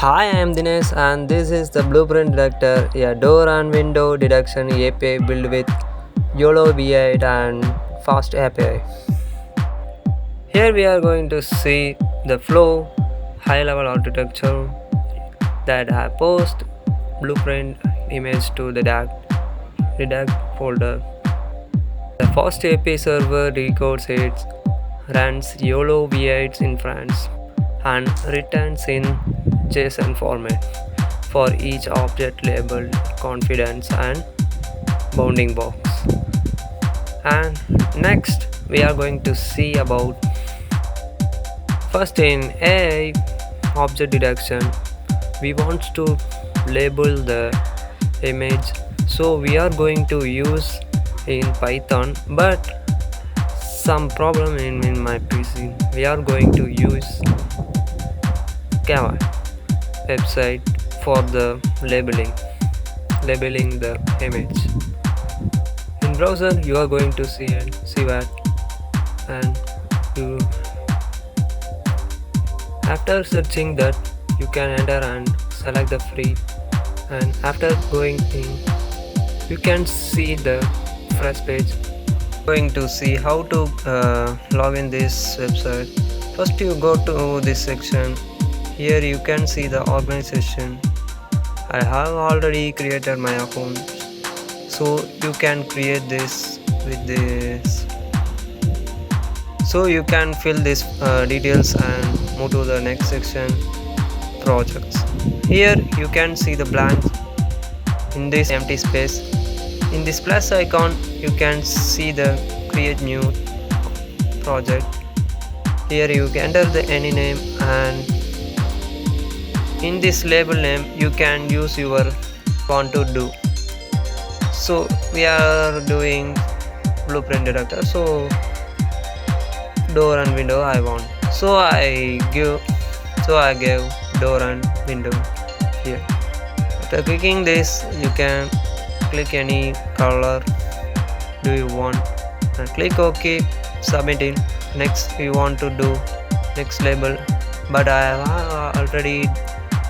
Hi, I am Dinesh and this is the Blueprint Detector, a door and window detection API built with YOLOv8 and FastAPI. Here we are going to see the flow, high-level architecture that I post blueprint image to the redact folder. The FastAPI server records it, runs YOLOv8 Inference and returns in JSON format for each object labeled confidence and bounding box. And next we are going to see about first in AI object detection we want to label the image, so we are going to use in Python, but some problem in my PC. We are going to use Java website for the labeling the image. In browser you are going to see that, and you after searching that you can enter and select the free, and after going in you can see the fresh page. Going to see how to log in this website. First you go to this section. Here you can see the organization. I have already created my account, so you can create this with this. So you can fill this details and move to the next section, projects. Here you can see the blank in this empty space. In this plus icon you can see the create new project. Here you can enter the any name, and in this label name you can use your want to do. So we are doing blueprint detector, so door and window I want, so I gave door and window here. After clicking this you can click any color do you want and click OK, submit it. Next you want to do next label, but I have already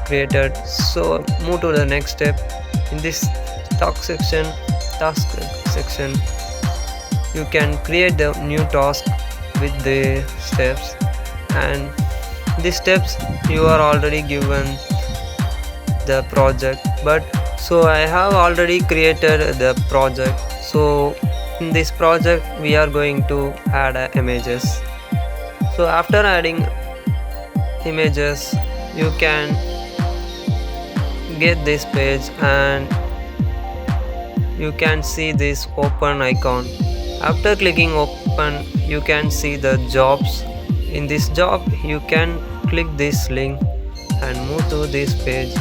created, so move to the next step. In this task section you can create the new task with the steps, and these steps you are already given the project, but so I have already created the project. So in this project we are going to add images. So after adding images you can get this page and you can see this open icon. After clicking open you can see the jobs. In this job you can click this link and move to this page.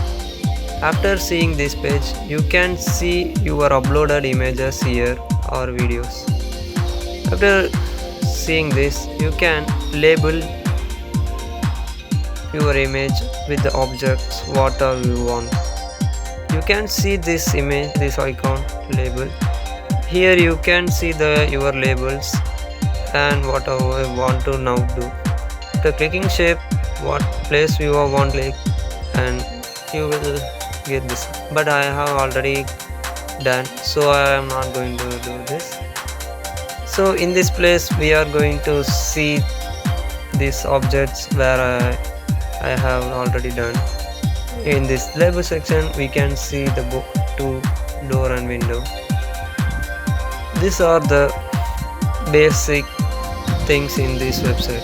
After seeing this page you can see your uploaded images here or videos. After seeing this you can label your image with the objects whatever you want. You can see this image, this icon label. Here you can see your labels and whatever you want to now do. After clicking shape, what place you want click, and you will get this, but I have already done, so I am not going to do this. So in this place we are going to see these objects where I have already done. In this label section we can see the book to door and window. These are the basic things in this website.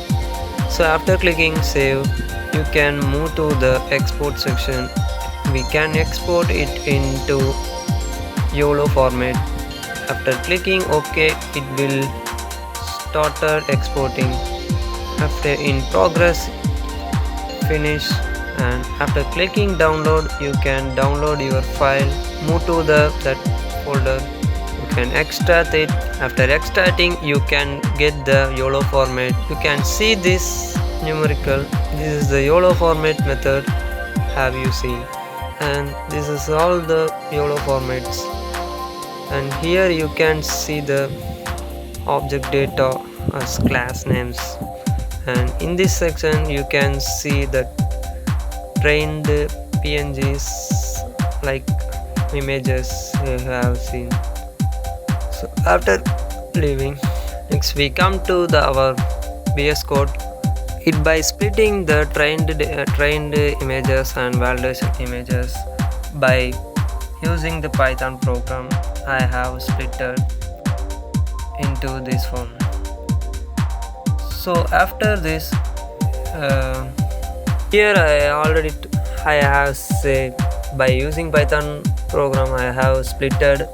So after clicking save you can move to the export section. We can export it into YOLO format. After clicking OK it will start exporting. After in progress finish, and after clicking download you can download your file. Move to that folder. You can extract it. After extracting you can get the YOLO format. You can see this numerical. This is the YOLO format method have you seen, and this is all the YOLO formats. And here you can see the object data as class names, and in this section you can see that trained PNGs like images you have seen. So after leaving, next we come to our VS Code. It by splitting the trained images and validation images by using the Python program. I have splitted into this form. So after this, here I have say by using Python program I have splitted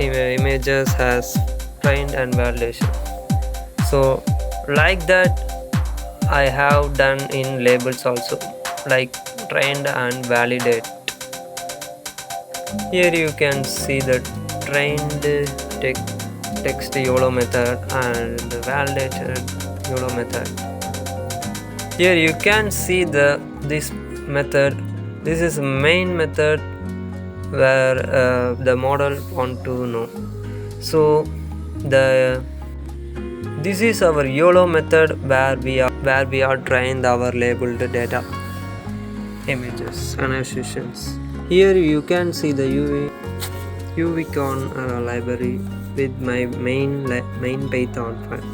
images as trained and validation. So like that I have done in labels also, like trained and validate. Here you can see the trained text YOLO method and validated YOLO method. Here you can see this method. This is main method where the model want to know. So this is our YOLO method where we are trained our labeled data images annotations. Here you can see the UVCon library with my main Python file.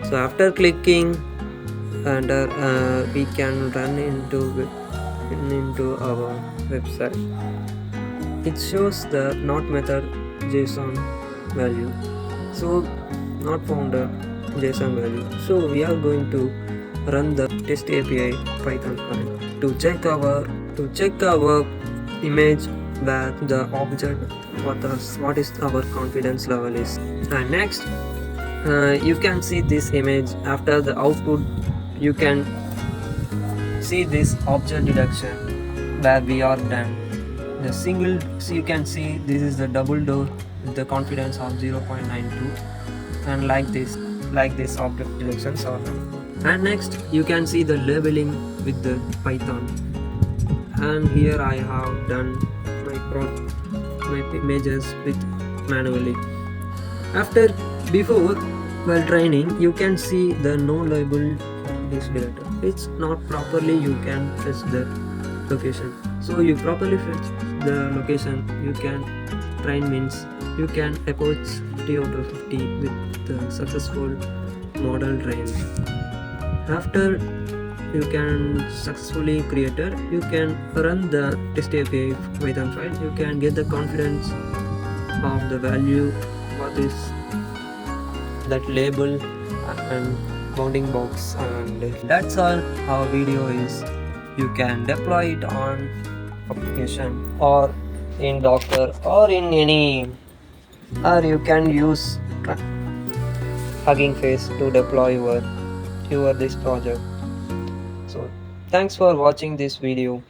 So after clicking under we can run into our website. It shows the not method JSON value, so not found a JSON value. So we are going to run the test API Python file to check our image where the object what is our confidence level is. And next you can see this image. After the output you can see this object detection where we are done. The single, so you can see this is the double door with the confidence of 0.92, and like this object detection are done. And next you can see the labeling with the Python, and here I have done my images with manually. Before while training you can see the no label this data. It's not properly you can fetch the location. So you properly fetch the location, you can train means you can approach 50 out of 50 with the successful model train. After you can successfully created, you can run the test API Python file. You can get the confidence of the value what is that label and bounding box, and that's all our video is. You can deploy it on application or in Docker or in any, or you can use Hugging Face to deploy your this project. So thanks for watching this video.